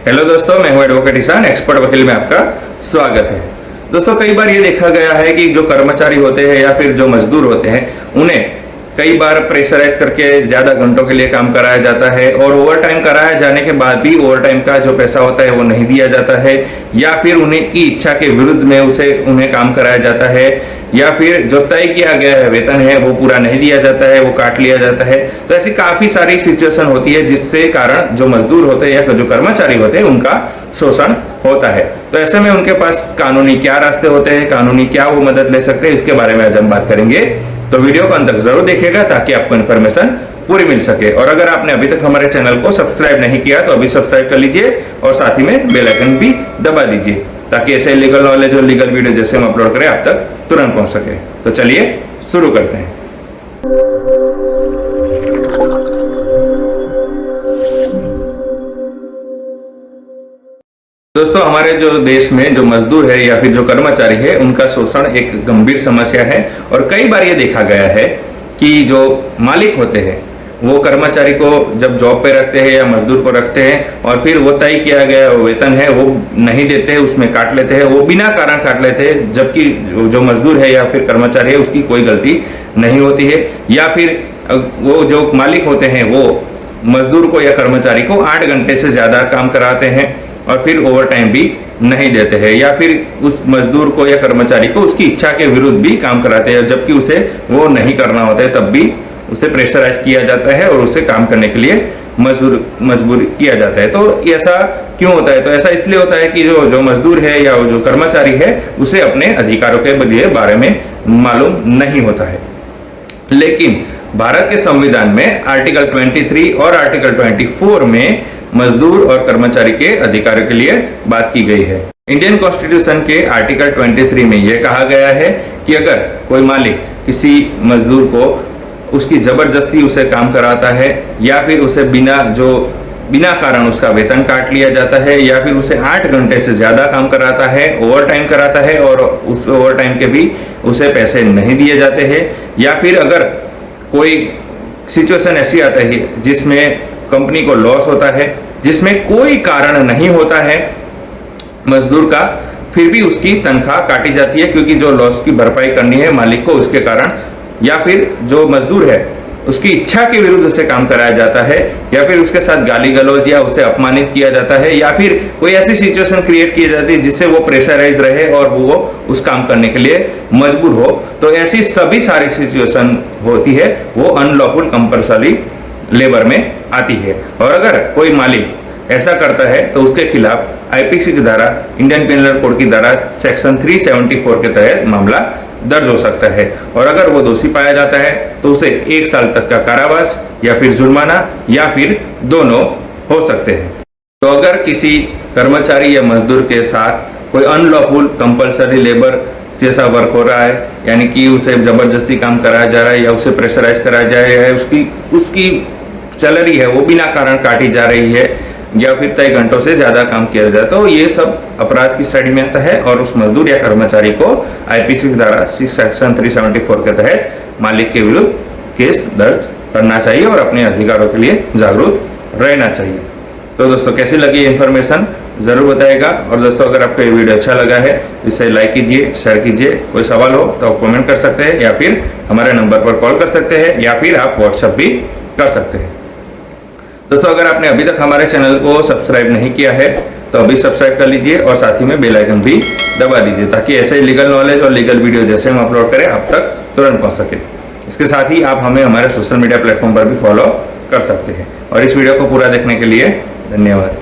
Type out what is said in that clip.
Hello दोस्तों, मैं हूं एडवोकेट ईशान, एक्सपर्ट वकील में आपका स्वागत है। दोस्तों, कई बार ये देखा गया है कि जो कर्मचारी होते हैं या फिर जो मजदूर होते हैं उन्हें कई बार प्रेशराइज करके ज्यादा घंटों के लिए काम कराया जाता है और ओवर टाइम कराया जाने के बाद भी ओवर टाइम का जो पैसा होता है वो नहीं दिया जाता है, या फिर उन्हें की इच्छा के विरुद्ध में उन्हें काम कराया जाता है, या फिर जो तय किया गया है वेतन है वो पूरा नहीं दिया जाता है, वो काट लिया जाता है। तो ऐसी काफी सारी सिचुएशन होती है जिससे कारण जो मजदूर होते हैं या जो कर्मचारी होते हैं उनका शोषण होता है। तो ऐसे में उनके पास कानूनी क्या रास्ते होते हैं, कानूनी क्या वो मदद ले सकते हैं, इसके बारे में आज हम बात करेंगे। तो वीडियो को अंत तक जरूर देखिएगा ताकि आपको इन्फॉर्मेशन पूरी मिल सके। और अगर आपने अभी तक हमारे चैनल को सब्सक्राइब नहीं किया तो अभी सब्सक्राइब कर लीजिए और साथ ही में बेल आइकन भी दबा दीजिए ताकि ऐसे लीगल नॉलेज और लीगल वीडियो जैसे हम अपलोड करें आप तक तुरंत पहुंच सके। तो चलिए शुरू करते हैं। दोस्तों, हमारे जो देश में जो मजदूर है या फिर जो कर्मचारी है उनका शोषण एक गंभीर समस्या है। और कई बार ये देखा गया है कि जो मालिक होते हैं वो कर्मचारी को जब जॉब पे रखते हैं या मजदूर को रखते हैं और फिर वो तय किया गया वेतन है वो नहीं देते हैं, उसमें काट लेते हैं, वो बिना कारण काट लेते हैं, जबकि जो मजदूर है या फिर कर्मचारी है उसकी कोई गलती नहीं होती है। या फिर वो जो मालिक होते हैं वो मजदूर को या कर्मचारी को 8 घंटे से ज्यादा काम कराते हैं और फिर ओवर टाइम भी नहीं देते हैं, या फिर उस मजदूर को या कर्मचारी को उसकी इच्छा के विरुद्ध भी काम कराते हैं, जबकि उसे वो नहीं करना होता है तब भी उसे प्रेशराइज किया जाता है और उसे काम करने के लिए मजबूर किया जाता है। तो ऐसा क्यों होता है? तो ऐसा इसलिए होता है कि जो मजदूर है या जो कर्मचारी है उसे अपने अधिकारों के बारे में मालूम नहीं होता है। लेकिन भारत के संविधान में आर्टिकल 23 और आर्टिकल 24 में मजदूर और कर्मचारी के अधिकारों के लिए बात की गई है। इंडियन कॉन्स्टिट्यूशन के आर्टिकल 23 में यह कहा गया है कि अगर कोई मालिक किसी मजदूर को उसकी जबरदस्ती उसे काम कराता है या फिर उसे बिना कारण उसका वेतन काट लिया जाता है, या फिर उसे 8 घंटे से ज्यादा काम कराता है, ओवर टाइम कराता है और उस ओवर टाइम के भी उसे पैसे नहीं दिए जाते हैं, या फिर अगर कोई सिचुएशन ऐसी आता है जिसमें कंपनी को लॉस होता है, जिसमें कोई कारण नहीं होता है मजदूर का, फिर भी उसकी तनख्वाह काटी जाती है क्योंकि जो लॉस की भरपाई करनी है मालिक को उसके कारण, या फिर जो मजदूर है उसकी इच्छा के विरुद्ध उसे काम कराया जाता है, या फिर उसके साथ गाली गलौज या उसे अपमानित किया जाता है, या फिर कोई ऐसी सिचुएशन क्रिएट की जाती है जिससे वो प्रेशराइज रहे और वो उस काम करने के लिए मजबूर हो। तो ऐसी सभी सारी सिचुएशन होती है वो अनलॉफुल कंपल्सरी लेबर में आती है। और अगर कोई मालिक ऐसा करता है तो उसके खिलाफ आईपीसी की धारा, इंडियन पेनल कोड की धारा सेक्शन 374 के तहत मामला दर्ज हो सकता है। और अगर वो दोषी पाया जाता है तो उसे 1 साल तक का कारावास या फिर जुर्माना या फिर दोनों हो सकते हैं। तो अगर किसी कर्मचारी या मजदूर के साथ कोई अनलॉफुल कंपल्सरी लेबर जैसा वर्क हो रहा है, यानी कि उसे जबरदस्ती काम कराया जा रहा है या उसे प्रेशराइज कराया जा रहा है, उसकी सैलरी है वो बिना कारण काटी जा रही है, या फिर तय घंटों से ज्यादा काम किया जाता है, तो ये सब अपराध की श्रेणी में आता है और उस मजदूर या कर्मचारी को आईपीसी की धारा सेक्शन 374 के तहत मालिक के विरुद्ध केस दर्ज करना चाहिए और अपने अधिकारों के लिए जागरूक रहना चाहिए। तो दोस्तों, कैसी लगी ये इन्फॉर्मेशन जरूर बताइएगा। और दोस्तों, अगर आपको ये वीडियो अच्छा लगा है तो इसे लाइक कीजिए, शेयर कीजिए। कोई सवाल हो तो आप कमेंट कर सकते हैं या फिर हमारे नंबर पर कॉल कर सकते हैं या फिर आप व्हाट्सएप भी कर सकते हैं। दोस्तों, अगर आपने अभी तक हमारे चैनल को सब्सक्राइब नहीं किया है तो अभी सब्सक्राइब कर लीजिए और साथ ही में बेल आइकन भी दबा दीजिए ताकि ऐसे लीगल नॉलेज और लीगल वीडियो जैसे हम अपलोड करें आप तक तुरंत पहुंच सके। इसके साथ ही आप हमें हमारे सोशल मीडिया प्लेटफॉर्म पर भी फॉलो कर सकते हैं। और इस वीडियो को पूरा देखने के लिए धन्यवाद।